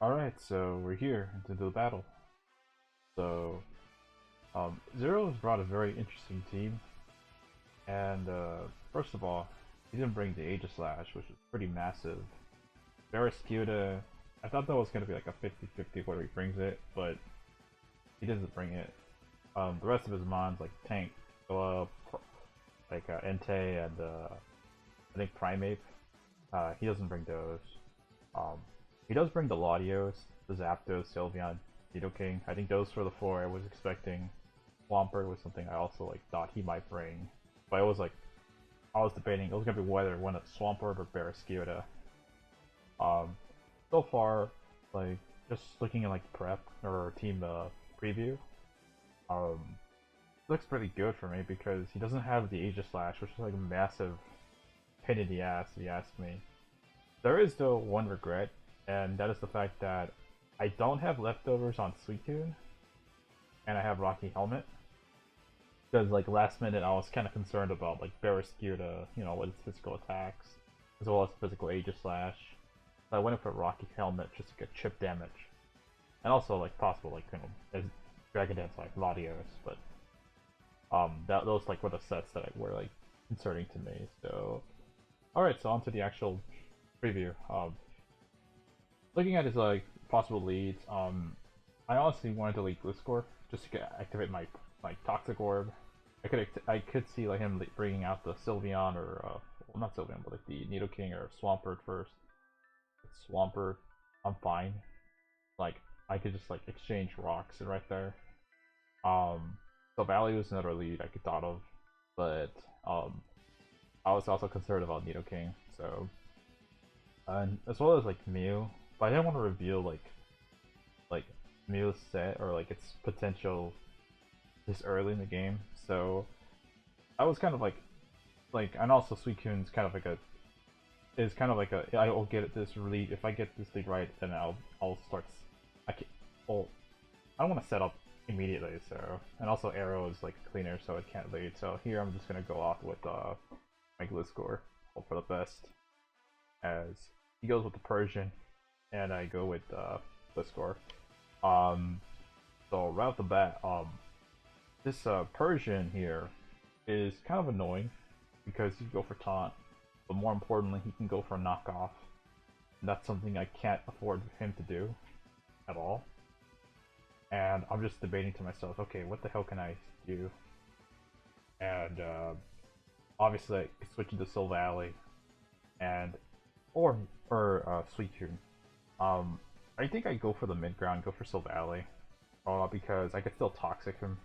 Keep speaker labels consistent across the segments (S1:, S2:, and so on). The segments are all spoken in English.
S1: Alright, so we're here into the battle. So, Zero has brought a very interesting team, and first of all, he didn't bring the Aegislash, which is pretty massive. Barraskewda, I thought that was going to be like a 50-50 where he brings it, but he doesn't bring it. The rest of his mons, like Tank, Entei, and I think Primeape, he doesn't bring those. Um, he does bring the Latios, the Zapdos, Sylveon, Nidoking. I think those were the four I was expecting. Swampert was something I also like thought he might bring, but it was like I was debating it was gonna be whether one of Swampert or Barraskewda. Um, so far, like just looking at like prep or team preview, um, looks pretty good for me because he doesn't have the Aegislash, which is like a massive pain in the ass if you ask me. There is though one regret, and that is the fact that I don't have leftovers on Suicune, and I have Rocky Helmet. Because like last minute, I was kind of concerned about like Barraskewda, with its physical attacks, as well as physical Aegislash. So I went in for Rocky Helmet just to get chip damage, and also like possible like as Dragon Dance like Latios, but those like were the sets that were like concerning to me. So all right, so on to the actual preview. Looking at his like possible leads, I honestly wanted to lead Gliscor just to activate my Toxic Orb. I could see like him bringing out the Sylveon or well, not Sylveon, but like the Nidoking or Swampert first. Swampert, I'm fine. Like I could just like exchange rocks right there. So Valley was another lead I could thought of, but I was also concerned about Nidoking. So and as well as like Mew, but I didn't want to reveal like Mew's set or like its potential this early in the game. So I was kind of like and also Suicune's kind of like a is kind of like a I will get this lead if I get this lead right then I'll start I can well I don't want to set up immediately so and also Arrow is like cleaner so it can't lead so here I'm just gonna go off with my Gliscor hope for the best as he goes with the Persian and I go with Gliscor. Um, so right off the bat, this Persian here is kind of annoying because he can go for taunt, but more importantly, he can go for a knockoff. And that's something I can't afford him to do at all. And I'm just debating to myself, okay, what the hell can I do? And obviously, I could switch into Soul Valley and or Suicune. I think I go for the mid ground, go for Soul Valley, because I could still toxic him,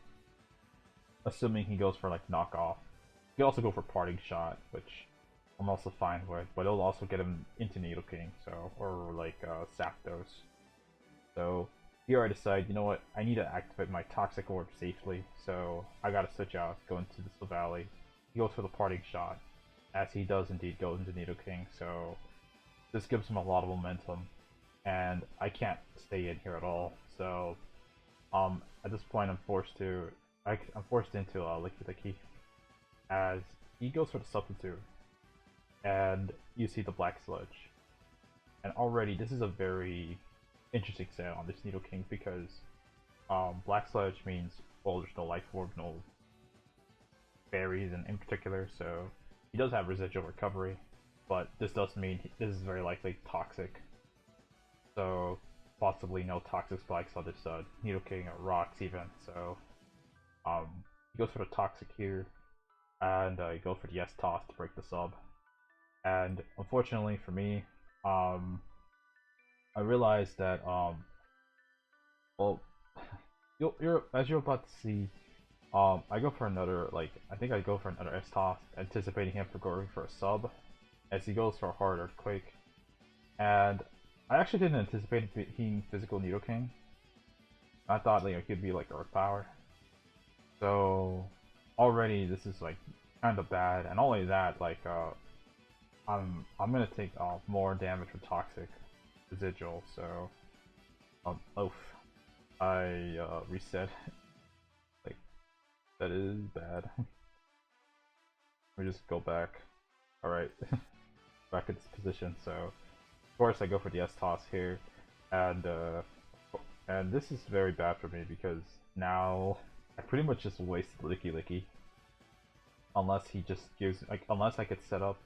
S1: assuming he goes for like knockoff. You can also go for parting shot, which I'm also fine with, but it'll also get him into Nidoking, so or like Zapdos. So here I decide, you know what, I need to activate my Toxic Orb safely, so I gotta switch out, go into the Valley. He goes for the parting shot, as he does indeed go into Nidoking, so this gives him a lot of momentum, and I can't stay in here at all. So at this point I'm forced into Licky as he goes for the substitute, and you see the Black Sludge. And already this is a very interesting set on this Nidoking because Black Sludge means well there's no life orb, no berries in particular, so he does have residual recovery, but this does mean this is very likely toxic. So possibly no toxic spikes on this Nidoking or rocks even. So he goes for the toxic here, and he goes for the S toss to break the sub. And unfortunately for me, I realized that well, you're as you're about to see, I go for another I think I go for another S toss, anticipating him for going for a sub, as he goes for a hard earthquake, and I actually didn't anticipate him physical Nidoking. I thought he'd be like Earth Power. So already this is like kind of bad, and not only that, I'm gonna take more damage from Toxic Residual. So oof, I reset. Like that is bad. Let me just go back. All right, back in this position. So of course I go for the S toss here, and this is very bad for me because now I pretty much just wasted Licky Licky. Unless he just gives, like, unless I could set up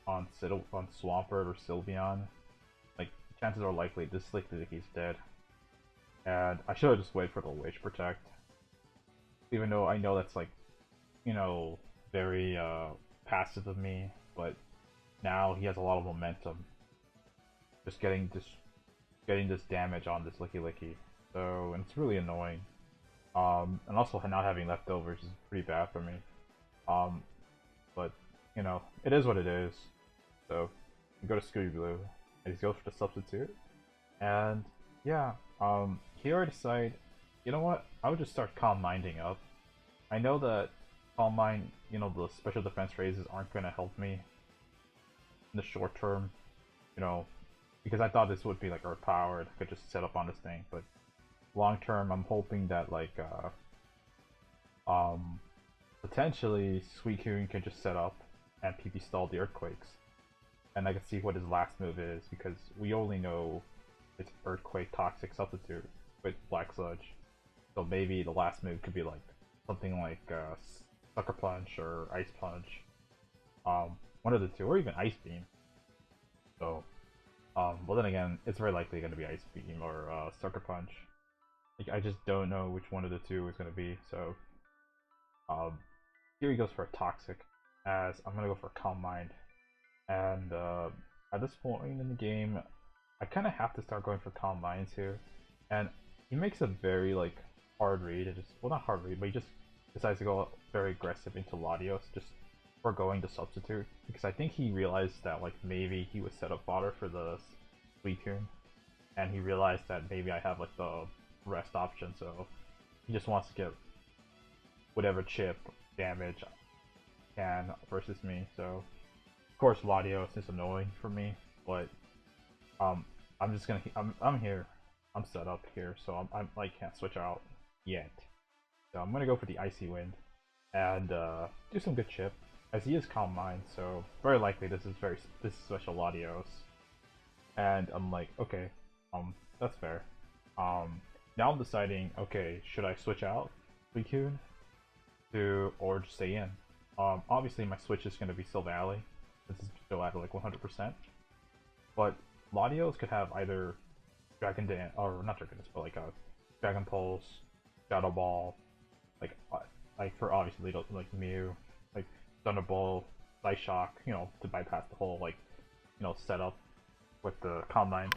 S1: on Swampert or Sylveon, like, chances are likely this Licky Licky's dead. And I should have just waited for the Wage Protect. Even though I know that's, like, you know, very passive of me, but now he has a lot of momentum. Just getting this damage on this Licky Licky. So, and it's really annoying. And also not having leftovers is pretty bad for me. But, you know, it is what it is. So, you go to Scooby Blue, and he goes for the substitute. And, yeah, here I decide, you know what, I would just start Calm Minding up. I know that Calm Mind, you know, the special defense raises aren't going to help me in the short term, you know, because I thought this would be like overpowered, I could just set up on this thing, but long term, I'm hoping that, like, potentially Suicune can just set up and PP stall the Earthquakes. And I can see what his last move is, because we only know it's Earthquake Toxic Substitute with Black Sludge. So maybe the last move could be like something like Sucker Punch or Ice Punch. One of the two, or even Ice Beam. So, well then again, it's very likely going to be Ice Beam or Sucker Punch. Like, I just don't know which one of the two is going to be, so here he goes for a Toxic, as I'm going to go for a Calm Mind. And at this point in the game, I kind of have to start going for Calm Minds here. And he makes a very, like, hard read, well, not hard read, but he just decides to go very aggressive into Latios, just foregoing the substitute, because I think he realized that, like, maybe he was set up fodder for the Suicune, and he realized that maybe I have, like, the rest option, so he just wants to get whatever chip damage can versus me. So of course Latios is annoying for me, but I'm just gonna I'm here, I'm set up here, so I'm like, can't switch out yet. So I'm gonna go for the Icy Wind and do some good chip, as he is Calm Mind, so very likely this is special Latios. And I'm like, okay, that's fair. Now I'm deciding, okay, should I switch out Suicune or just stay in? Obviously my switch is gonna be Sylveon, since it's still at like 100%. But Latios could have either Dragon Dance, or not Dragon Dance, but like a Dragon Pulse, Shadow Ball, like for obviously like Mew, like Thunderbolt, Ice Shock, you know, to bypass the whole, like, you know, setup with the Calm Mind,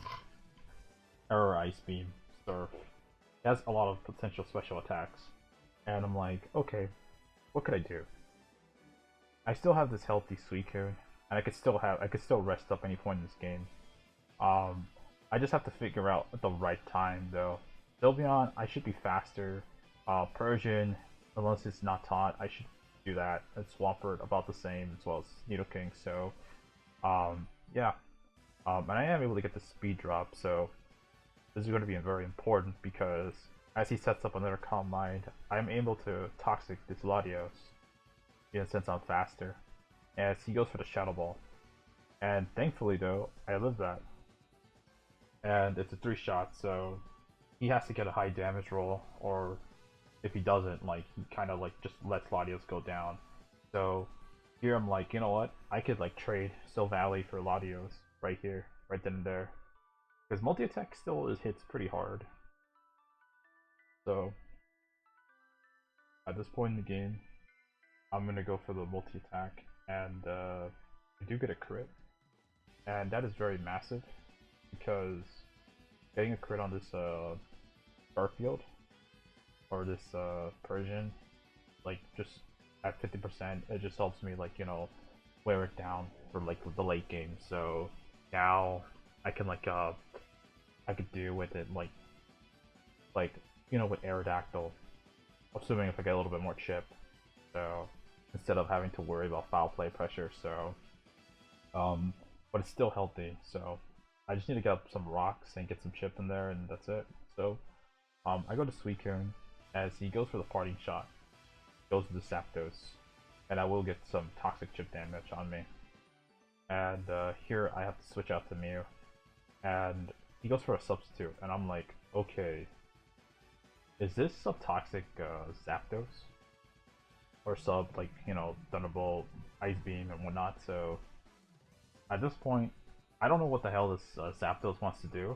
S1: or Ice Beam, Surf. It has a lot of potential special attacks, and I'm like, okay, what could I do? I still have this healthy Suicune, and I could still rest up any point in this game. I just have to figure out the right time though. Sylveon, I should be faster. Persian, unless it's not taught, I should do that. And Swampert about the same, as well as Nidoking. So, yeah. And I am able to get the speed drop, so this is going to be very important, because as he sets up another Calm Mind, I'm able to Toxic this Latios, since I'm faster, as he goes for the Shadow Ball. And thankfully though, I live that. And it's a 3-shot, so he has to get a high damage roll, or if he doesn't, like, he kind of like just lets Latios go down. So here I'm like, you know what, I could like trade Sylveon for Latios right here, right then and there, because multi-attack still hits pretty hard. So at this point in the game, I'm gonna go for the multi-attack, and I do get a crit, and that is very massive, because getting a crit on this Garfield or this Persian, like, just at 50%, it just helps me, like, you know, wear it down for like the late game. So now I can like I could deal with it like you know, with Aerodactyl, assuming if I get a little bit more chip. So instead of having to worry about foul play pressure, so but it's still healthy, so I just need to get up some rocks and get some chip in there, and that's it. So I go to Suicune, as he goes for the parting shot, goes to the Zapdos, and I will get some toxic chip damage on me. And here I have to switch out to Mew, and he goes for a substitute, and I'm like, okay, is this sub-toxic Zapdos? Or sub, like, you know, Thunderbolt, Ice Beam, and whatnot, so at this point, I don't know what the hell this Zapdos wants to do,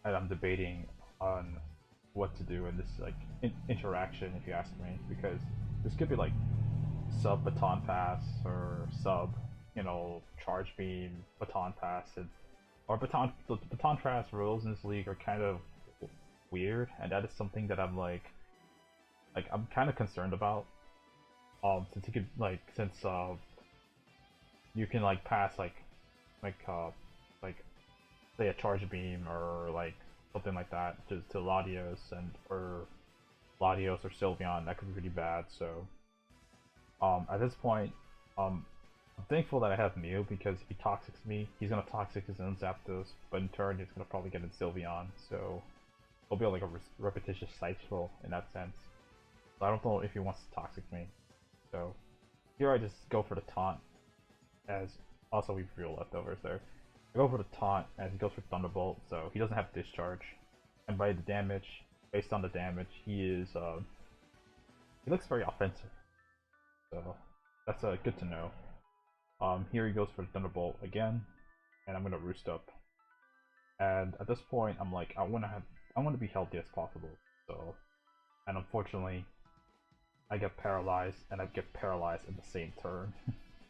S1: and I'm debating on what to do in this, like, interaction, if you ask me, because this could be, like, sub Baton Pass, or sub, you know, Charge Beam, Baton Pass, and or the Baton Pass rules in this league are kind of weird, and that is something that I'm kind of concerned about. Since you could since you can like pass like say a Charge Beam or like something like that to Latios or Sylveon, that could be pretty bad. So at this point, I'm thankful that I have Mew, because if he Toxics me, he's gonna Toxic his own Zapdos, but in turn he's gonna probably get in Sylveon, so it'll be like a repetitious cycle in that sense. So I don't know if he wants to Toxic me. So here I just go for the taunt, as also we have real leftovers there. I go for the taunt as he goes for Thunderbolt, so he doesn't have Discharge. And by the damage, based on the damage, he looks very offensive. So that's good to know. Here he goes for the Thunderbolt again, and I'm gonna Roost up. And at this point, I'm like, I want to be healthy as possible. So, and unfortunately, I get paralyzed, and I get paralyzed in the same turn.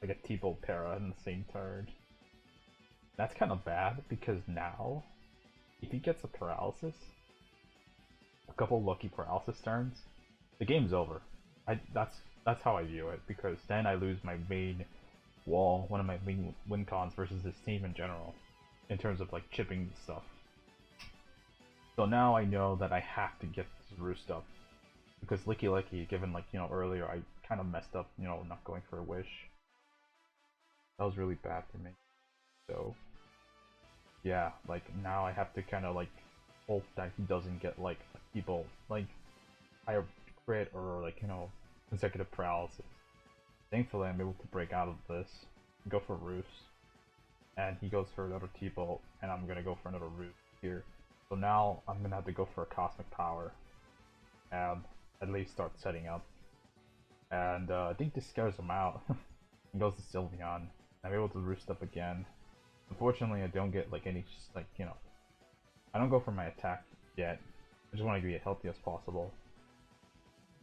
S1: I get T-Bolt para in the same turn. That's kind of bad, because now, if he gets a paralysis, a couple lucky paralysis turns, the game's over. That's how I view it, because then I lose my main wall, one of my main win cons versus this team in general, in terms of like chipping stuff. So now I know that I have to get this Roost up, because Licky, given like, you know, earlier I kind of messed up, you know, not going for a Wish. That was really bad for me. So yeah, like now I have to kind of like hope that he doesn't get like people like higher crit or like, you know, consecutive paralysis. Thankfully I'm able to break out of this, go for Roost, and he goes for another T-Bolt, and I'm gonna go for another Roost here. So now I'm gonna have to go for a Cosmic Power, and at least start setting up. And I think this scares him out. He goes to Sylveon. I'm able to Roost up again. Unfortunately, I don't get like any, like, you know, I don't go for my attack yet. I just want to be as healthy as possible.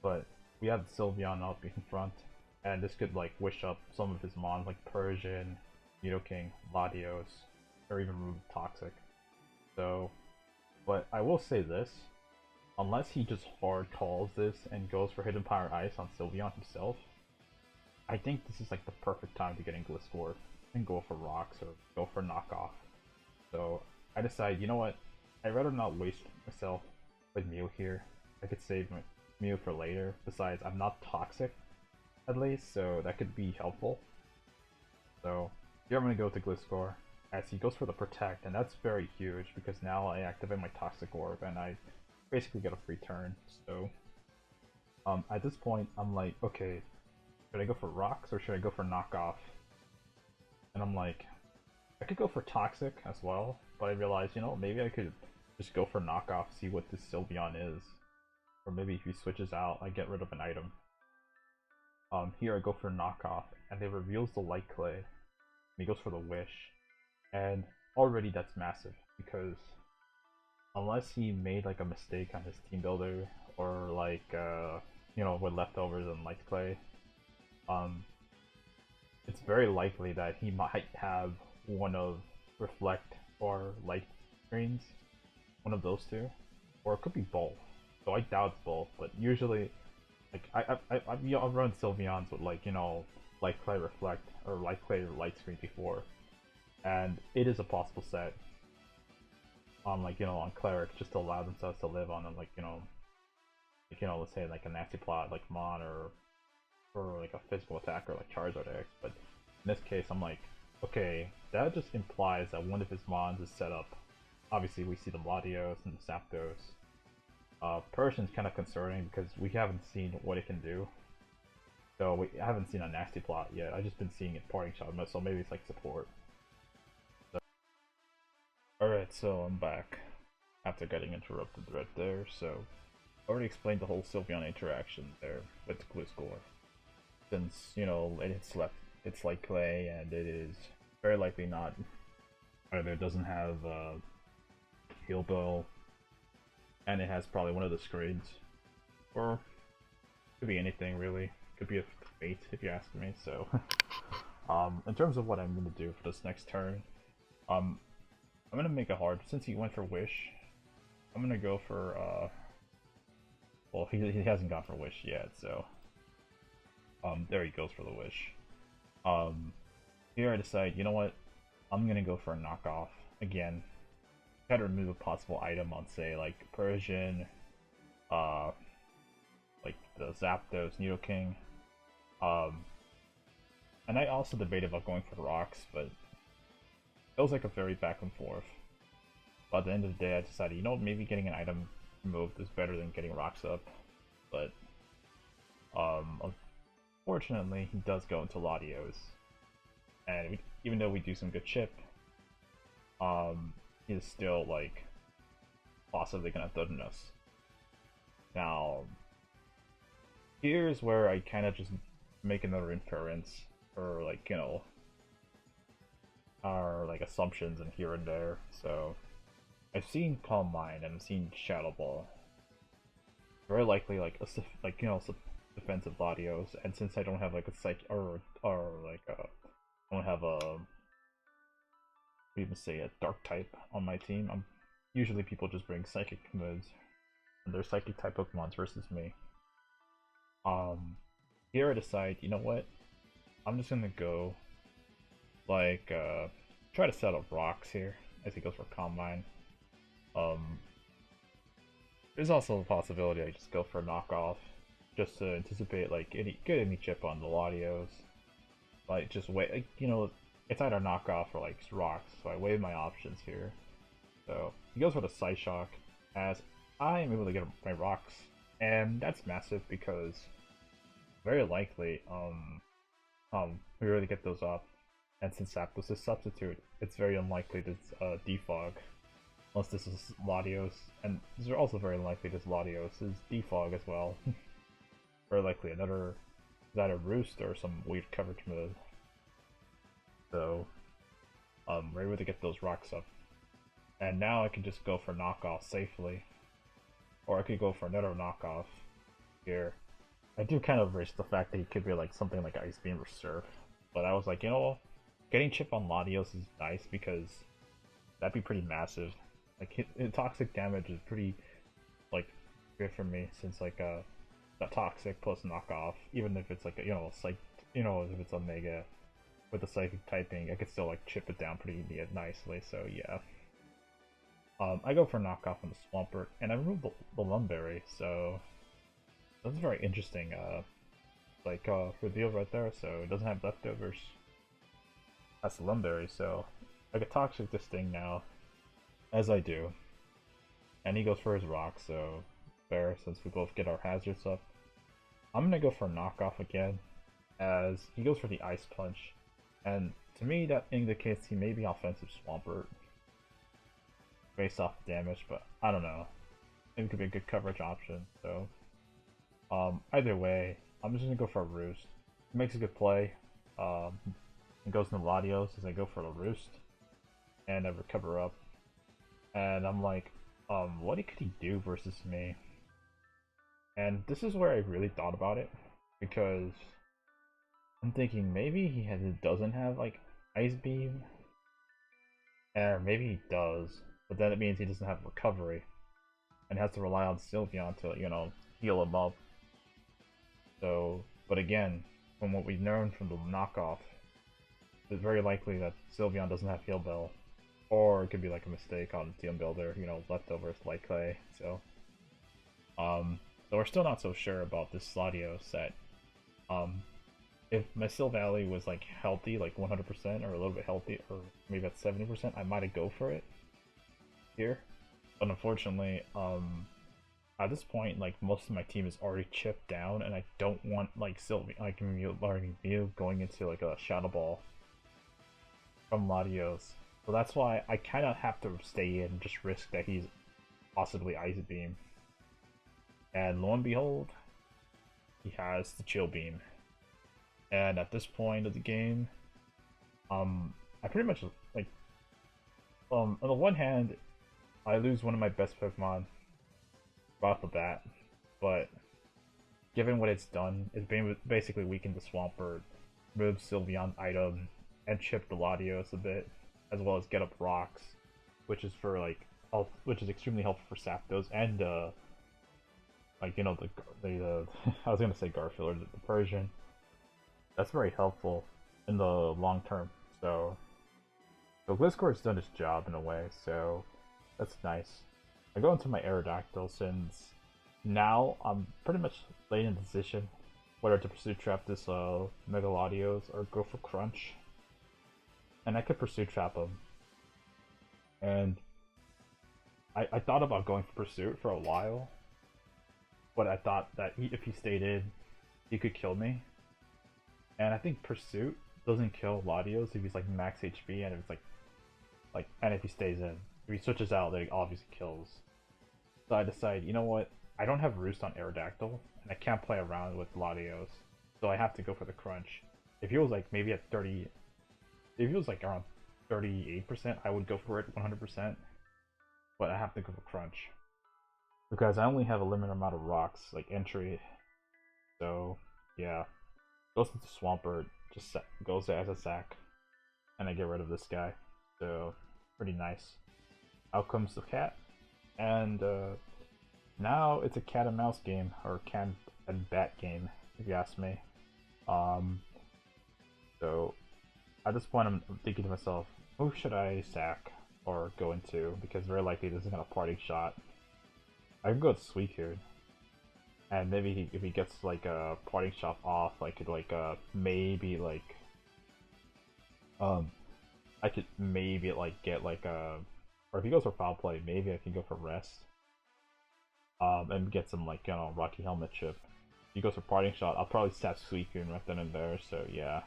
S1: But we have Sylveon up in front, and this could like wish up some of his mons like Persian, Nidoking, Latios, or even remove Toxic. So, but I will say this, unless he just hard calls this and goes for Hidden Power Ice on Sylveon himself, I think this is like the perfect time to get in Gliscor and go for Rocks or go for Knockoff. So I decide, you know what, I'd rather not waste myself with Mew here. I could save my Mew for later. Besides, I'm not toxic, at least, so that could be helpful. So here I'm going to go to Gliscor as he goes for the Protect, and that's very huge because now I activate my Toxic Orb and I basically get a free turn. So at this point, I'm like, okay, should I go for Rocks or should I go for Knockoff? And I'm like, I could go for Toxic as well, but I realized, you know, maybe I could just go for Knockoff, see what this Sylveon is. Or maybe if he switches out, I get rid of an item. Here I go for Knockoff, and it reveals the Light Clay. And he goes for the Wish. And already that's massive, because unless he made like a mistake on his team builder, or like, you know, with leftovers and Light Clay, it's very likely that he might have one of Reflect or Light Screens, one of those two, or it could be both. So I doubt it's both, but usually, like I've run Sylveons with like, you know, Light Clay Reflect or Light Clay Light Screen before, and it is a possible set on, like, you know, on Cleric, just to allow themselves to live on, like, you know, let's say like a nasty plot like Mon or like a physical attacker like Charizard X. But in this case, I'm like, okay, that just implies that one of his Mons is set up. Obviously, we see the Latios and the Zapdos. Persian's kind of concerning because we haven't seen what it can do. So we haven't seen a nasty plot yet. I've just been seeing it parting shot, so maybe it's like support. Alright, so I'm back after getting interrupted right there. So, I already explained the whole Sylveon interaction there with Gliscor. Since, you know, it's like clay and it is very likely not, either it doesn't have Heal Bell, and it has probably one of the screens, or could be anything really. Could be a fate if you ask me. So, in terms of what I'm gonna do for this next turn, I'm gonna make it hard since he went for Wish. I'm gonna go for well, he hasn't gone for Wish yet, so there he goes for the Wish. Here I decide, you know what, I'm gonna go for a knockoff again. Try to remove a possible item on, say, like Persian, like the Zapdos, Nidoking. And I also debated about going for rocks, but it was like a very back and forth. But at the end of the day, I decided, you know, maybe getting an item removed is better than getting rocks up. But unfortunately, he does go into Latios, and even though we do some good chip, he's still like possibly gonna threaten us. Now, here's where I kind of just make another inference, or like, you know, our like assumptions and here and there. So I've seen Calm Mind and I've seen Shadow Ball. Very likely like like, you know, defensive Latios, and since I don't have like a psych or like I don't have a, even say, a dark type on my team, usually people just bring psychic moves and they're psychic type Pokemons versus me. Here I decide, you know what, I'm just gonna go like try to set up rocks here as he goes for Combine. There's also a possibility I just go for a knockoff just to anticipate like get any chip on the Latios. Like just wait, like, you know, it's either knockoff or like rocks, so I weigh my options here. So he goes for the Psyshock as I am able to get my rocks, and that's massive because very likely we really get those up, and since Zapdos is substitute, it's very unlikely to defog unless this is Latios, and these are also very likely this Latios is defog as well. Very likely another either Roost or some weird coverage move. So we're able to get those rocks up, and now I can just go for knockoff safely, or I could go for another knockoff here. I do kind of risk the fact that he could be like something like Ice Beam or Surf, but I was like, you know, getting chip on Latios is nice because that'd be pretty massive. Like toxic damage is pretty like good for me, since like that toxic plus knockoff, even if it's like a, you know, psych, you know, if it's a mega with the psychic typing, I could still like chip it down pretty nicely. So yeah, I go for knockoff on the Swampert, and I remove the Lumberry, so that's very interesting like reveal right there. So it doesn't have leftovers. That's the Lumberry, so I could toxic this thing now, as I do, and he goes for his rock, so fair since we both get our hazards up. I'm gonna go for a knockoff again, as he goes for the Ice Punch, and to me that indicates he may be offensive Swampert based off damage, but I don't know. It could be a good coverage option. So either way, I'm just gonna go for a Roost. He makes a good play. It goes into Latios as I go for the Roost, and I recover up. And I'm like, what could he do versus me? And this is where I really thought about it, because I'm thinking maybe he doesn't have like Ice Beam, or maybe he does, but then it means he doesn't have recovery, and has to rely on Sylveon to, you know, heal him up. So, but again, from what we've learned from the knockoff, it's very likely that Sylveon doesn't have Heal Bell, or it could be like a mistake on Team Builder, you know, leftovers like clay. So, so we're still not so sure about this Latios set. If my Sylvally was like healthy, like 100%, or a little bit healthy, or maybe at 70%, I might have go for it here. But unfortunately, at this point, like most of my team is already chipped down, and I don't want like Sylveon, like Mew going into like a Shadow Ball from Latios. So that's why I kind of have to stay in and just risk that he's possibly Ice Beam. And lo and behold, he has the Chill Beam. And at this point of the game, I pretty much, like, on the one hand, I lose one of my best Pokemon right off the bat, but given what it's done, it's basically weakened the Swampert, moved Sylveon item, and chipped the Latios a bit, as well as get up rocks, which is for like which is extremely helpful for Zapdos and like, you know, the I was gonna say Garfield or the Persian. That's very helpful in the long term. So Gliscor's done its job in a way, so that's nice. I go into my Aerodactyl since now I'm pretty much laid in decision whether to Pursuit Trap this Mega Latios or go for Crunch. And I could Pursuit Trap him. And I thought about going for Pursuit for a while, but I thought that if he stayed in, he could kill me. And I think Pursuit doesn't kill Latios if he's like max HP, and if it's like and if he stays in. If he switches out, then he obviously kills. So I decide, you know what? I don't have Roost on Aerodactyl, and I can't play around with Latios, so I have to go for the Crunch. If he was like maybe at 30, if he was like around 38%, I would go for it 100%. But I have to go for Crunch because I only have a limited amount of rocks, like entry. So yeah, goes into Swampert, just goes as a sack, and I get rid of this guy. So pretty nice. Out comes the cat, and now it's a cat and mouse game, or cat and bat game, if you ask me. So at this point, I'm thinking to myself, who should I sack or go into? Because very likely this isn't a parting shot. I could go with Suicune, and maybe if he gets like a parting shot off, I could like maybe like I could maybe like get like a, or if he goes for Foul Play, maybe I can go for Rest. And get some like, you know, Rocky Helmet chip. If he goes for Parting Shot, I'll probably stab Suicune right then and there. So yeah.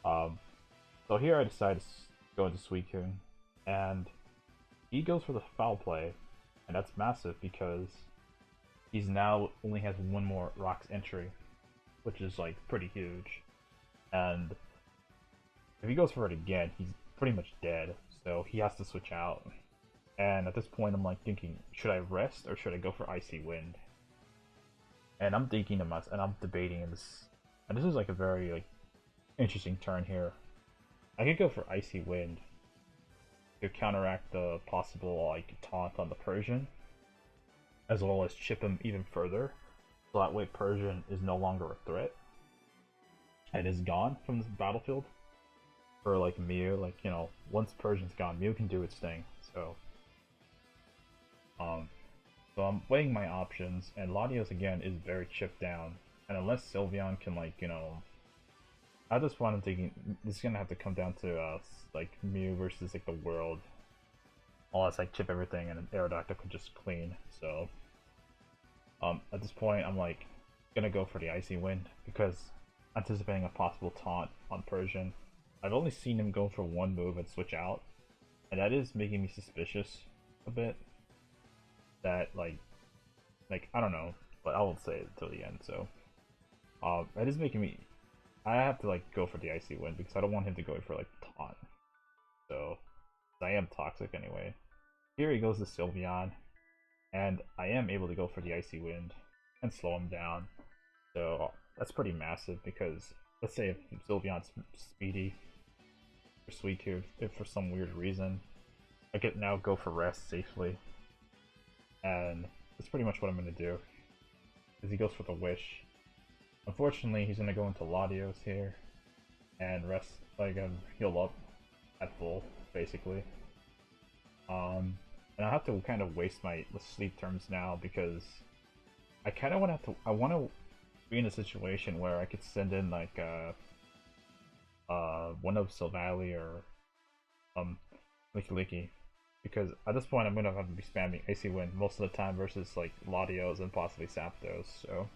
S1: So here I decide to go into Suicune, and he goes for the Foul Play, and that's massive because he's now only has one more Rocks entry, which is like pretty huge. And if he goes for it again, he's pretty much dead. So he has to switch out. And at this point, I'm like thinking, should I rest or should I go for Icy Wind? And I'm thinking to myself, and I'm debating this, and this is like a very like interesting turn here. I could go for Icy Wind to counteract the possible like taunt on the Persian, as well as chip him even further, so that way Persian is no longer a threat and is gone from the battlefield. For like Mew, like, you know, once Persian's gone, Mew can do its thing. So I'm weighing my options, and Latios again is very chipped down, and unless Sylveon can, like, you know, at this point I'm thinking this is gonna have to come down to like Mew versus like the world, unless I chip everything and an Aerodactyl could just clean. So at this point I'm like gonna go for the Icy Wind because anticipating a possible taunt on Persian. I've only seen him go for one move and switch out, and that is making me suspicious a bit. That like I don't know, but I won't say it until the end. So that is making me, I have to like go for the Icy Wind because I don't want him to go for like taunt. So I am toxic anyway. Here he goes to Sylveon, and I am able to go for the Icy Wind and slow him down. So that's pretty massive because let's say if Sylveon's speedy or Suicune, if for some weird reason I could now go for Rest safely. And that's pretty much what I'm going to do, because he goes for the Wish. Unfortunately, he's going to go into Latios here, and rest, like, heal up at full, basically. And I'll have to kind of waste my sleep terms now, because I kind of want to be in a situation where I could send in, like, one of Silvally or, Licky. Because at this point I'm going to have to be spamming Icy Wind most of the time versus like Latios and possibly Zapdos, so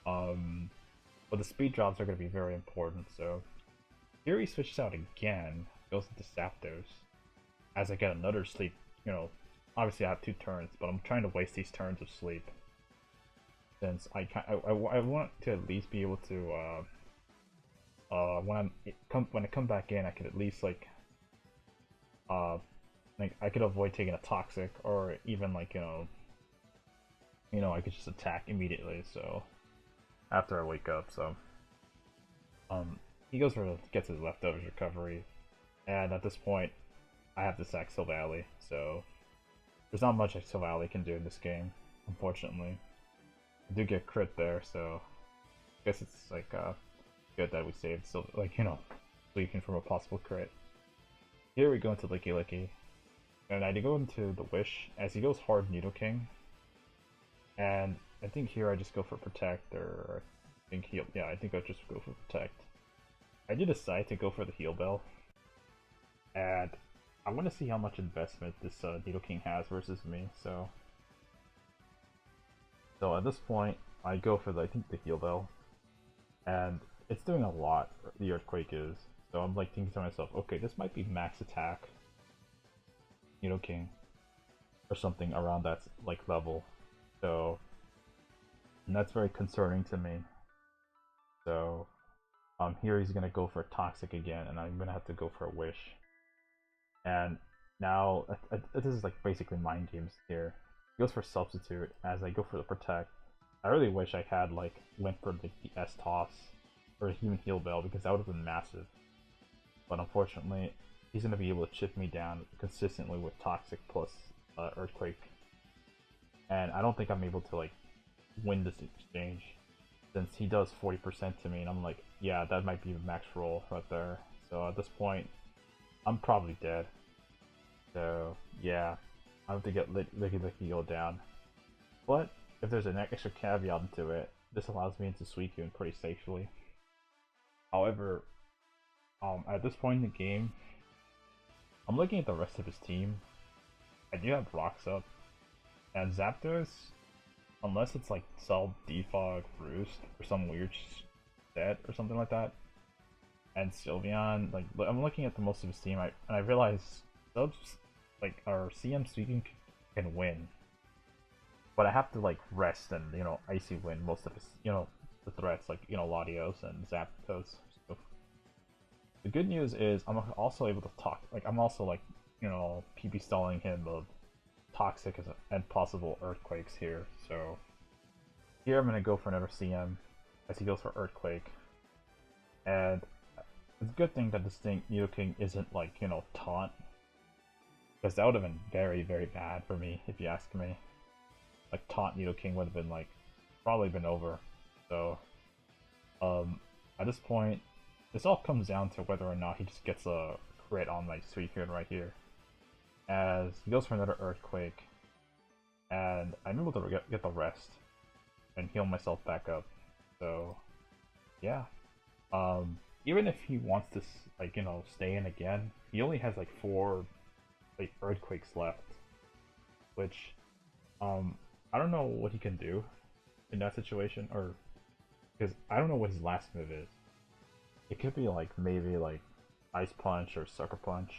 S1: but the speed drops are going to be very important. So here he switches out again, goes into Zapdos. As I get another sleep, you know, obviously I have 2 turns, but I'm trying to waste these turns of sleep. Since I want to at least be able to, when I come back in, I could at least like I could avoid taking a toxic, or even like I could just attack immediately. So after I wake up, so he goes for gets his leftovers recovery, and at this point, I have to sack Sylveon. So there's not much Sylveon can do in this game, unfortunately. I do get crit there, so I guess it's like good that we saved Sylveon from a possible crit. Here we go into Licky Licky, and I go into the Wish as he goes hard Nidoking, and I think here I just go for Protect, or I think heal. Yeah, I think I'll just go for Protect. I do decide to go for the Heal Bell, and I want to see how much investment this Nidoking has versus me. So at this point, I go for I think the Heal Bell, and it's doing a lot. The Earthquake is. So I'm like thinking to myself, okay, this might be max attack Nidoking or something around that like level. So and that's very concerning to me. So here he's gonna go for a Toxic again, and I'm gonna have to go for a Wish. And now this is like basically mind games here. He goes for Substitute as I go for the Protect. I really wish I had like went for the S-Toss or even Heal Bell, because that would have been massive. But unfortunately, he's going to be able to chip me down consistently with Toxic plus Earthquake. And I don't think I'm able to like win this exchange, since he does 40% to me, and I'm like, yeah, that might be a max roll right there. So at this point, I'm probably dead. So yeah, I have to get Licky Licky go down. But if there's an extra caveat into it, this allows me into Suicune pretty safely. However, at this point in the game, I'm looking at the rest of his team. I do have Rocks up, and Zapdos, unless it's like Cell, Defog, Roost, or some weird set or something like that, and Sylveon, like I'm looking at the most of his team, and I realize Subs, like our CM Suicune can win, but I have to like rest and Icy win most of his the threats, like Latios and Zapdos. So the good news is I'm also able to talk. Like I'm also like PP stalling him of Toxic and possible Earthquakes here. So here I'm gonna go for another CM as he goes for Earthquake, and it's a good thing that this thing Nidoking isn't like taunt, because that would have been very, very bad for me if you ask me. Like taunt Nidoking would have been like probably been over. So at this point, this all comes down to whether or not he just gets a crit on my Suicune right here. As he goes for another Earthquake, and I'm able to get the rest and heal myself back up. So yeah, even if he wants to like stay in again, he only has like 4 like Earthquakes left, which I don't know what he can do in that situation, or because I don't know what his last move is. It could be like maybe like Ice Punch or Sucker Punch,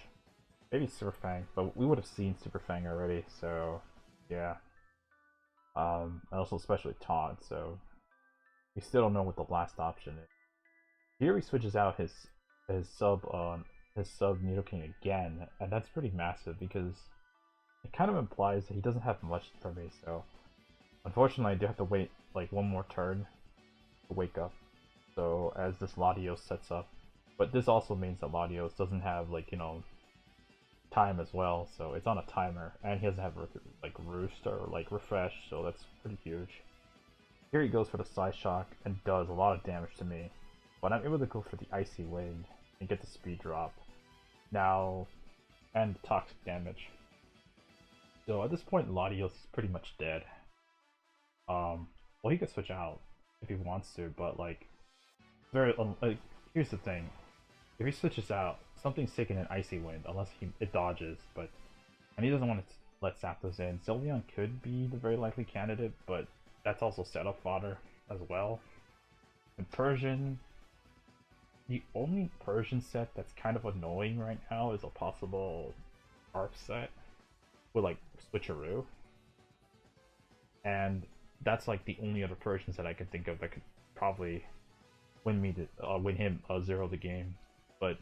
S1: maybe Super Fang, but we would have seen Super Fang already. So yeah, and also especially Taunt. So we still don't know what the last option is. Here he switches out his sub Nidoking again, and that's pretty massive because it kind of implies that he doesn't have much for me. So unfortunately, I do have to wait like one more turn to wake up. So as this Latios sets up, but this also means that Latios doesn't have like time as well. So it's on a timer, and he doesn't have like Roost or like Refresh. So that's pretty huge. Here he goes for the Side Shock and does a lot of damage to me, but I'm able to go for the Icy Wind and get the speed drop now and toxic damage. So at this point, Latios is pretty much dead. Well, he could switch out if he wants to, but like, like, here's the thing: if he switches out, something's taking an Icy Wind unless it dodges, and he doesn't want to let Zapdos in. Sylveon could be the very likely candidate, but that's also setup fodder as well. And Persian, the only Persian set that's kind of annoying right now is a possible ARP set with like switcheroo, and that's like the only other Persian set I can think of that could probably win him 0 the game. But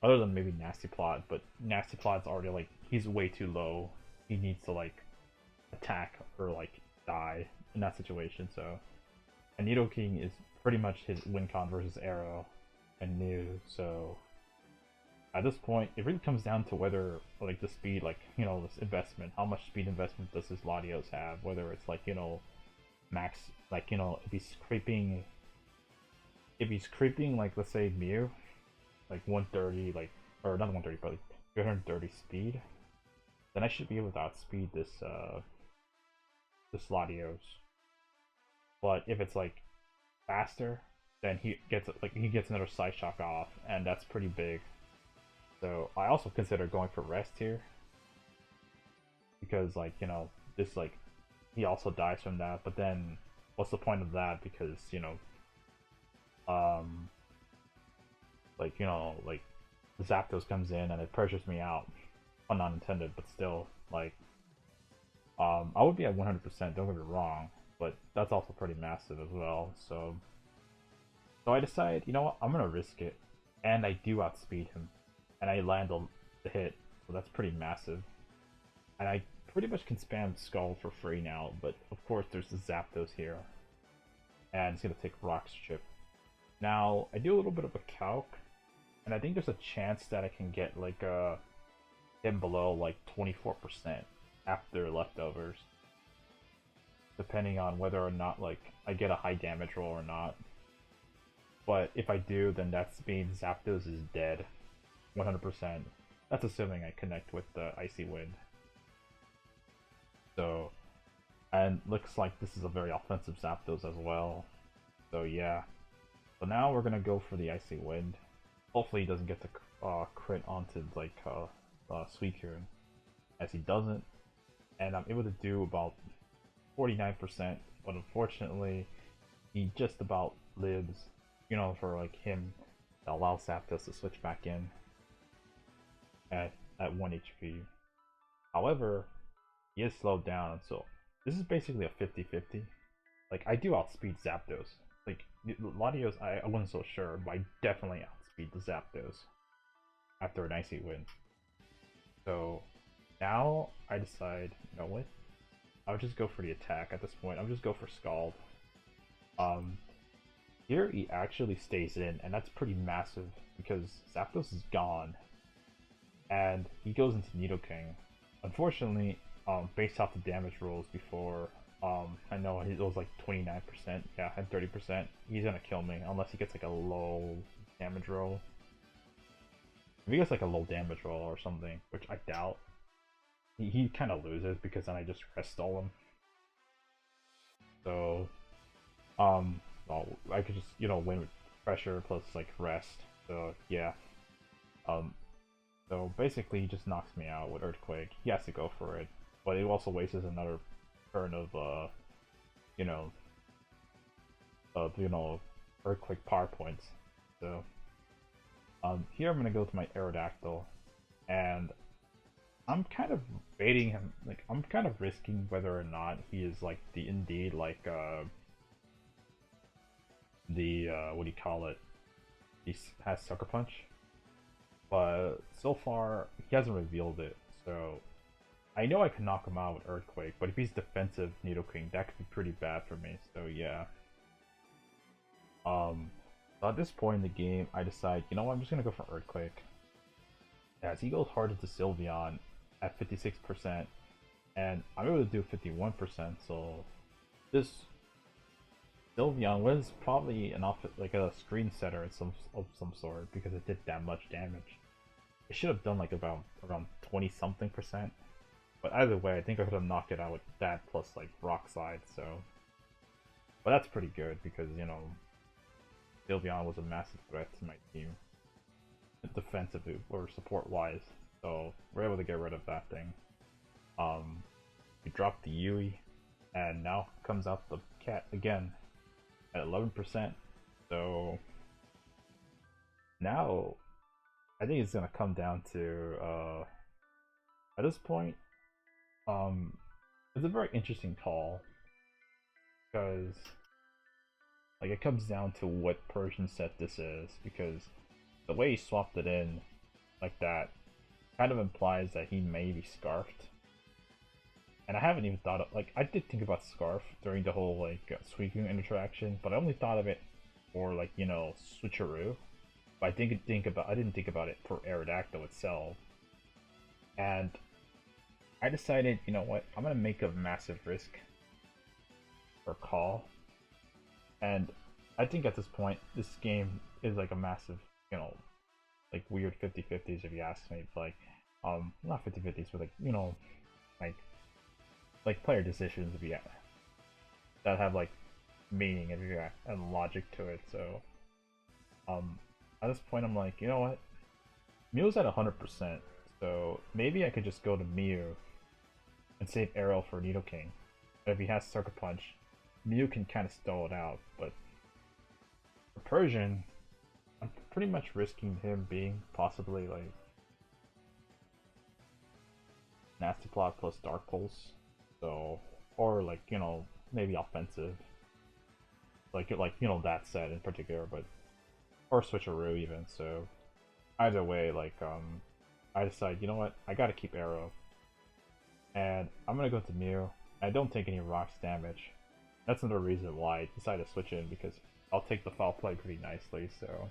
S1: other than maybe Nasty Plot, but Nasty Plot's already like he's way too low. He needs to like attack or like die in that situation. So, and Nidoking is pretty much his win con versus Arrow and New. So at this point, it really comes down to whether like the speed, like this investment, how much speed investment does his Latios have? Whether it's like max, like if he's creeping like let's say Mew, like 130, like or not 130, but like 330 speed, then I should be able to outspeed this Latios. But if it's like faster, then he gets another side shock off, and that's pretty big. So I also consider going for rest here because this like he also dies from that. But then what's the point of that? Because like Zapdos comes in and it pressures me out. Well, not intended, but still like I would be at 100%. Don't get me wrong, but that's also pretty massive as well. So I decide, you know what, I'm gonna risk it, and I do outspeed him, and I land the hit, so that's pretty massive. And I pretty much can spam Skull for free now, but of course there's the Zapdos here, and it's gonna take Rock's Chip. Now I do a little bit of a calc, and I think there's a chance that I can get like him below like 24% after leftovers, depending on whether or not like I get a high damage roll or not. But if I do, then that means Zapdos is dead, 100%. That's assuming I connect with the Icy Wind. So, and looks like this is a very offensive Zapdos as well. So yeah. So now we're gonna go for the Icy Wind. Hopefully he doesn't get to crit onto like Suicune, as he doesn't. And I'm able to do about 49%, but unfortunately he just about lives. For like him, that allows Zapdos to switch back in at 1 HP. However, he is slowed down, so this is basically a 50-50. Like, I do outspeed Zapdos. Like, Latios, I wasn't so sure, but I definitely outspeed the Zapdos after an Icy Wind. So, now I decide, you know what? I'll just go for the attack at this point. I'll just go for Scald. Here he actually stays in, and that's pretty massive because Zapdos is gone, and he goes into Nidoking. Unfortunately, based off the damage rolls before, I know it was like 29%, yeah, and 30%. He's gonna kill me unless he gets like a low damage roll. If he gets like a low damage roll or something, which I doubt, he kind of loses because then I just rest stall him. So, well, I could just, win with pressure plus, like, rest. So, yeah. So basically he just knocks me out with Earthquake. He has to go for it. But it also wastes another turn of, Earthquake power points. So, here I'm gonna go to my Aerodactyl. And I'm kind of baiting him, like, I'm kind of risking whether or not he is, like, what do you call it? He has Sucker Punch, but so far he hasn't revealed it. So I know I can knock him out with Earthquake, but if he's defensive Nidoking, that could be pretty bad for me. So yeah. So at this point in the game, I decide, you know what, I'm just gonna go for Earthquake. As he goes hard into Sylveon at 56%, and I'm able to do 51%. So this Sylveon was probably like a screen setter of some sort because it did that much damage. It should have done like around 20 something%, but either way, I think I could have knocked it out with that plus like Rock Slide. So, but that's pretty good because Sylveon was a massive threat to my team, defensively or support wise. So we're able to get rid of that thing. We dropped the Yui, and now comes out the cat again at 11%. So Now, I think it's gonna come down to at this point, um, it's a very interesting call because like it comes down to what Persian set this is because the way he swapped it in like that kind of implies that he may be scarfed. And I haven't even thought of like I did think about scarf during the whole like Suicune interaction, but I only thought of it for like switcheroo. But I didn't think about it for Aerodactyl itself. And I decided, you know what, I'm gonna make a massive risk for call. And I think at this point, this game is like a massive, like weird 50-50s if you ask me. Like, not 50-50s, but like, like player decisions if you that have like meaning if you and logic to it. So, at this point, I'm like, you know what, Mew's at 100%, so maybe I could just go to Mew and save Arrow for Nidoking. But if he has Sucker Punch, Mew can kind of stall it out. But for Persian, I'm pretty much risking him being possibly like Nasty Plot plus Dark Pulse. So, or like, maybe offensive. Like that set in particular, but or switcheroo even. So either way, like I decide, you know what, I gotta keep Arrow. And I'm gonna go to Mew. I don't take any rocks damage. That's another reason why I decided to switch in, because I'll take the foul play pretty nicely, so.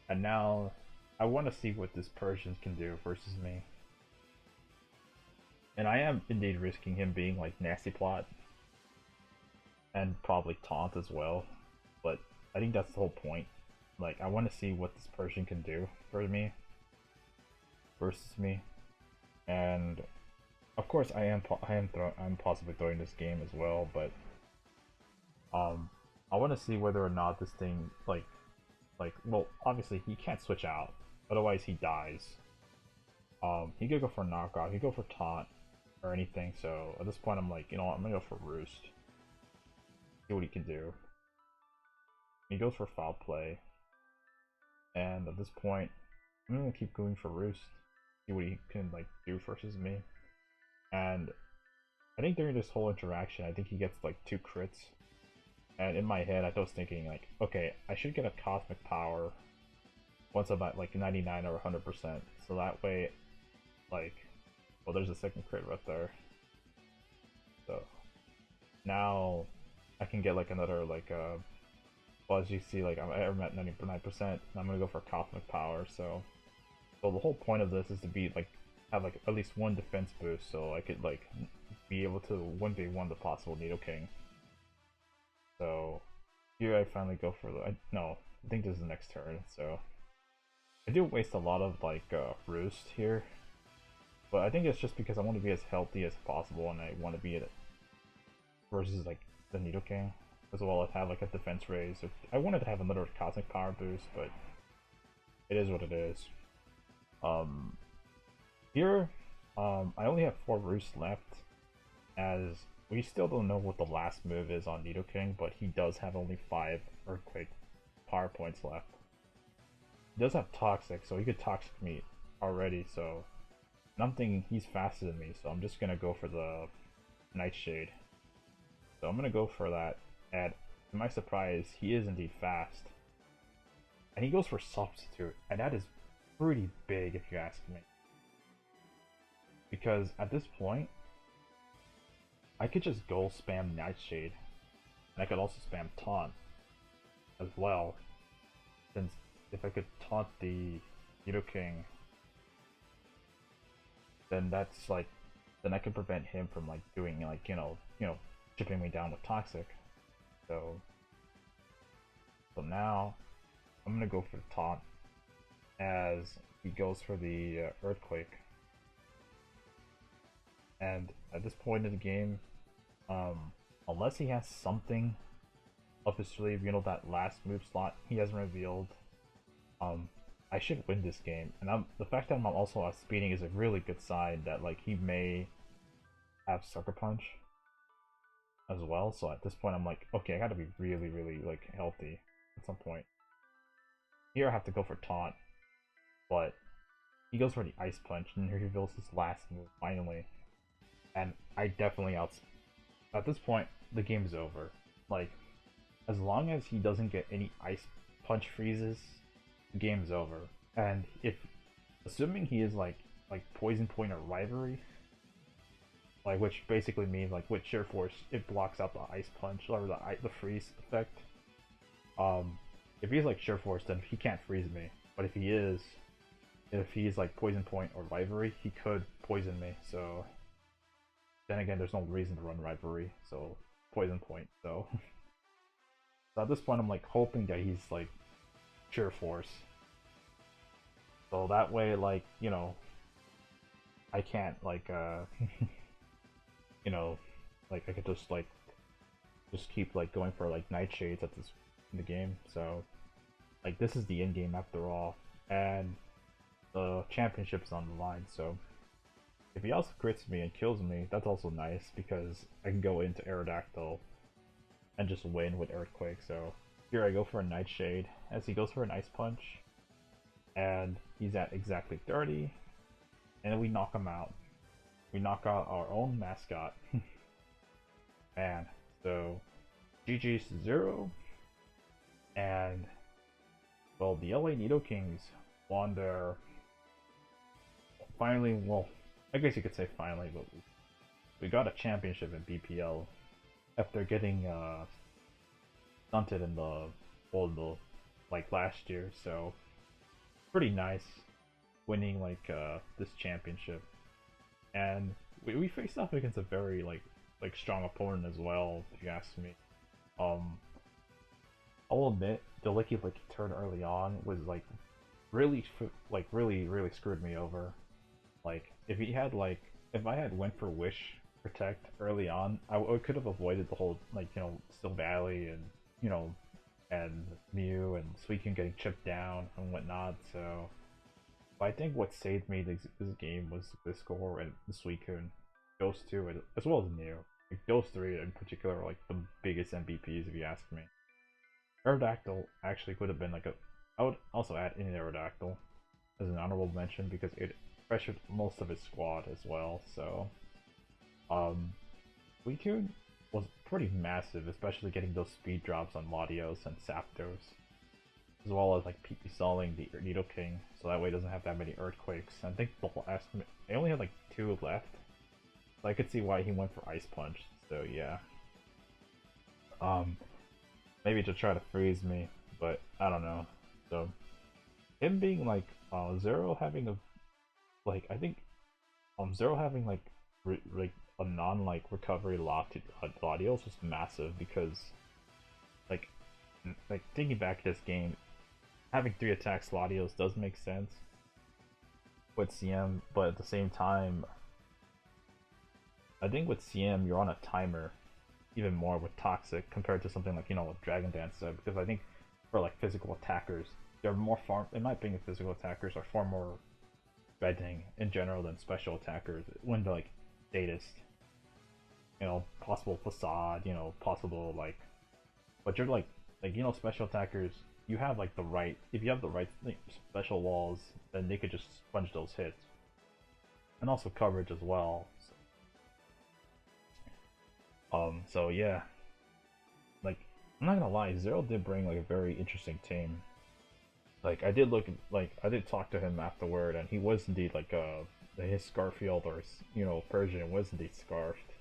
S1: And now, I want to see what this Persian can do versus me. And I am indeed risking him being like Nasty Plot. And probably Taunt as well. But I think that's the whole point. Like, I want to see what this Persian can do for me. Versus me. And of course, I'm possibly throwing this game as well, but I want to see whether or not this thing well, obviously he can't switch out, otherwise he dies. He could go for knockout, he could go for taunt or anything. So at this point, I'm like, you know what, I'm gonna go for roost. See what he can do. He goes for foul play, and at this point, I'm gonna keep going for roost. See what he can like do versus me. And I think during this whole interaction, I think he gets like 2 crits. And in my head, I was thinking like, okay, I should get a Cosmic Power once I'm at like 99 or 100%. So that way, like, well, there's a second crit right there. So now I can get like another like well, as you see, like I'm at 99%, and I'm gonna go for Cosmic Power. So the whole point of this is to be like have like at least 1 defense boost, so I could like be able to 1v1 the possible Nidoking. So here I finally go for the no, I think this is the next turn. So I do waste a lot of like roost here, but I think it's just because I want to be as healthy as possible, and I want to be it versus like the Nidoking, as well as have like a defense raise. I wanted to have another Cosmic Power boost, but it is what it is. Here, I only have 4 roosts left, as we still don't know what the last move is on Nidoking, but he does have only 5 Earthquake power points left. He does have Toxic, so he could Toxic me already, so and I'm thinking he's faster than me, so I'm just gonna go for the Nightshade. So I'm gonna go for that, and to my surprise, he is indeed fast. And he goes for Substitute, and that is pretty big if you ask me. Because at this point, I could just go spam Nightshade, and I could also spam Taunt as well, since if I could taunt the Nidoking, then that's like, then I could prevent him from like doing like chipping me down with Toxic. So now I'm gonna go for the Taunt as he goes for the Earthquake. And at this point in the game, unless he has something up his sleeve, that last move slot he hasn't revealed, I should win this game. And the fact that I'm also outspeeding is a really good sign that like he may have Sucker Punch as well. So at this point, I'm like, okay, I gotta be really, really like healthy at some point. here I have to go for taunt, but he goes for the ice punch, and here he reveals his last move finally, and I definitely outs. At this point, the game's over. Like, as long as he doesn't get any ice punch freezes, the game's over. And if, assuming he is like poison point or rivalry, like which basically means like with sheer force it blocks out the ice punch or the freeze effect. If he's like sheer force, then he can't freeze me. But if he's like poison point or rivalry, he could poison me. So then again, there's no reason to run rivalry. So poison point. So, so at this point, I'm like hoping that he's like sheer force. So that way, like I can't like you know, like I could just keep like going for like nightshades at this in the game. So like this is the end game after all, and the championship's on the line. So if he also crits me and kills me, that's also nice because I can go into Aerodactyl and just win with Earthquake. So here I go for a Nightshade as he goes for an Ice Punch, and he's at exactly 30, and then we knock him out. We knock out our own mascot. Man, so GG's to 0, and well, the LA Nidokings won their finally. Well, I guess you could say finally, but we got a championship in BPL after getting stunted in the like last year. So pretty nice winning like this championship, and we faced off against a very like strong opponent as well, if you ask me. I'll admit the Licky turn early on was like really really screwed me over. Like if I had went for Wish Protect early on, I could have avoided the whole Still Valley and and Mew and Suicune getting chipped down and whatnot. So, but I think what saved me this game was the score and the Suicune. Those two, as well as Mew. Like, those three in particular are like the biggest MVPs if you ask me. Aerodactyl actually could have been like a. I would also add in Aerodactyl as an honorable mention because it pressured most of his squad as well. So, Suicune was pretty massive, especially getting those speed drops on Latios and Zapdos, as well as like PP stalling the Nidoking, so that way it doesn't have that many earthquakes. I think the last they only had like 2 left, so I could see why he went for Ice Punch. So yeah, maybe to try to freeze me, but I don't know. So him being like Zero having a I think Zero having like a non recovery Latios was massive because like thinking back this game, having 3 attacks Latios does make sense with CM, but at the same time, I think with CM you're on a timer even more with Toxic compared to something like what Dragon Dance said, because I think for like physical attackers, they're more far. In my opinion, physical attackers are far more threatening in general than special attackers when they're like statist. Possible facade, possible but you're special attackers, you have like the right, if you have the right special walls, then they could just sponge those hits. And also coverage as well. So yeah. Like, I'm not gonna lie, Zero did bring like a very interesting team. Like I did talk to him afterward, and he was indeed like his Scarfield or Persian was indeed scarfed.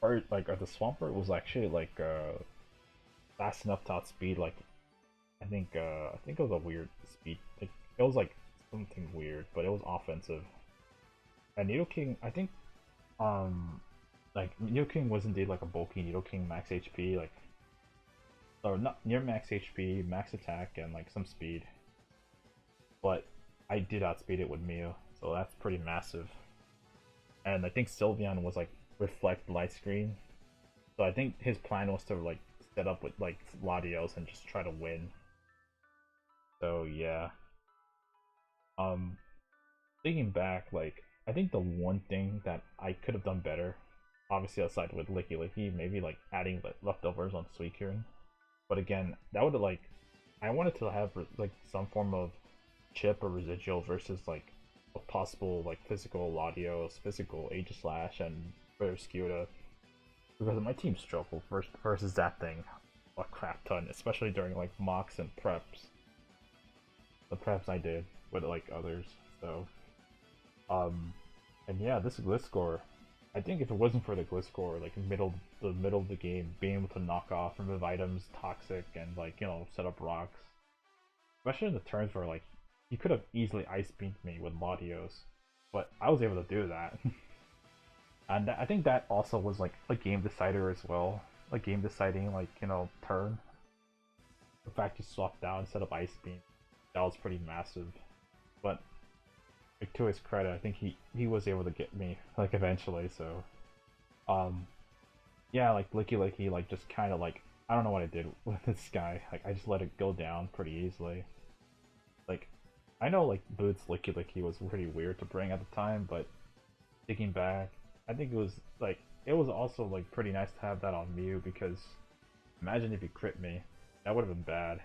S1: Or like the Swampert was actually like fast enough to outspeed I think it was a weird speed, like it was like something weird, but it was offensive. And Nidoking, I think Nidoking was indeed like a bulky Nidoking, max HP, or not near max HP, max attack, and like some speed. But I did outspeed it with Mew, so that's pretty massive. And I think Sylveon was like reflect light screen, so I think his plan was to like set up with like Latios and just try to win. So yeah. Thinking back, I think the one thing that I could have done better, obviously aside with Licky, maybe like adding leftovers on Suicune. But again, that would have I wanted to have like some form of chip or residual versus like a possible like physical Latios, physical Aegislash, and Scooter because my team struggled versus that thing a crap ton, especially during like mocks and preps. The preps I did with like others. So um and yeah, this Gliscor, I think if it wasn't for the Gliscor, like the middle of the game, being able to knock off, remove items, toxic, and like set up rocks, especially in the turns where like he could have easily ice beamed me with Latios, but I was able to do that. And I think that also was like a game decider as well, a game deciding like turn. The fact he swapped out instead of ice beam, that was pretty massive. But like, to his credit, I think he was able to get me like eventually. So um yeah, like Licky like just kind of like I don't know what I did with this guy. Like I just let it go down pretty easily. Like I know like Boots Licky was pretty weird to bring at the time, but thinking back, I think it was also like pretty nice to have that on Mew because imagine if he crit me, that would have been bad.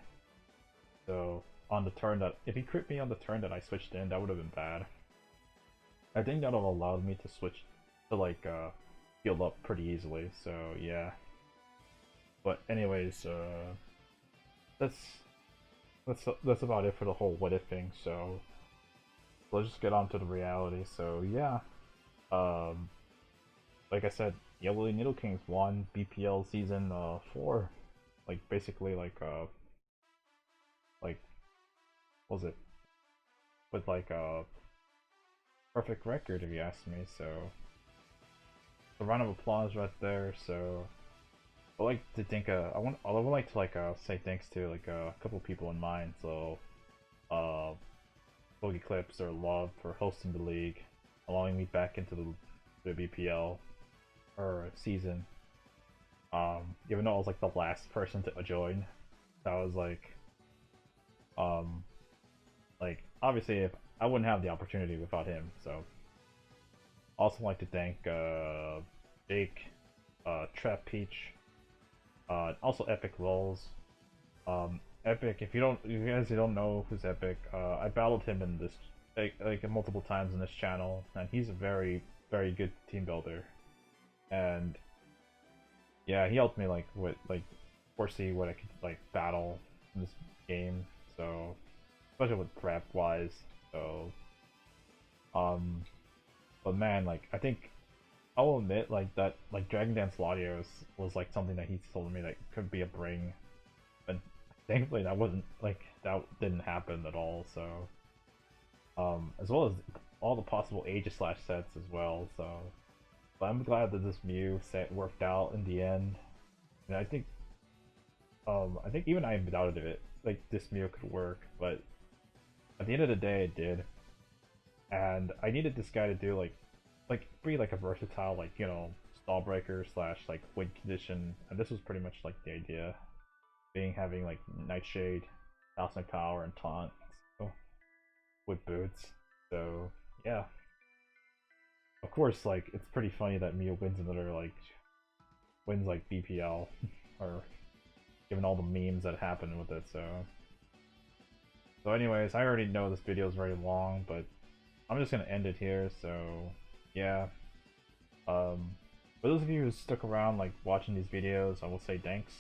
S1: So on the turn that if he crit me on the turn that I switched in, that would have been bad. I think that would have allowed me to switch to like heal up pretty easily. So yeah. But anyways, that's that's about it for the whole what if thing. So let's just get on to the reality. So yeah, um, like I said, Yellow Nidokings won BPL season 4. Like basically like what was it with like a perfect record if you ask me. So a round of applause right there. So I like to think I would like to like say thanks to like a couple people in mind. So Bogey Clips or Love for hosting the league, allowing me back into the BPL or season. Even though I was like the last person to join, that was um like obviously if I wouldn't have the opportunity without him. So also like to thank Jake, Trap Peach, also Epic Rolls. Epic, if you guys don't know who's Epic, I battled him in this like multiple times in this channel, and he's a very good team builder. And yeah, he helped me like with like foresee what I could like battle in this game. So especially with prep wise. So um, but man, like I think I'll admit like that like Dragon Dance Latios was like something that he told me that could be a bring, but thankfully that didn't happen at all. So as well as all the possible Aegislash sets as well. So but I'm glad that this Mew set worked out in the end. And I think even I doubted it, like this Mew could work, but at the end of the day it did. And I needed this guy to do like be like a versatile like stall breaker slash like wind condition, and this was pretty much like the idea, being having like Nightshade, Thousand Power, and Taunt so, with boots. So yeah, of course like it's pretty funny that Mew wins another like wins like BPL or given all the memes that happened with it. So anyways, I already know this video is very long, but I'm just gonna end it here. So yeah, for those of you who stuck around like watching these videos, I will say thanks,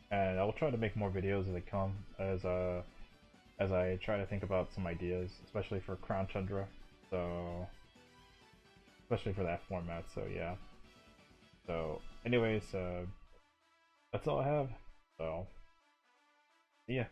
S1: and I will try to make more videos as they come, as I try to think about some ideas, especially for Crown Tundra. So especially for that format. So yeah. So anyways, that's all I have. So yeah.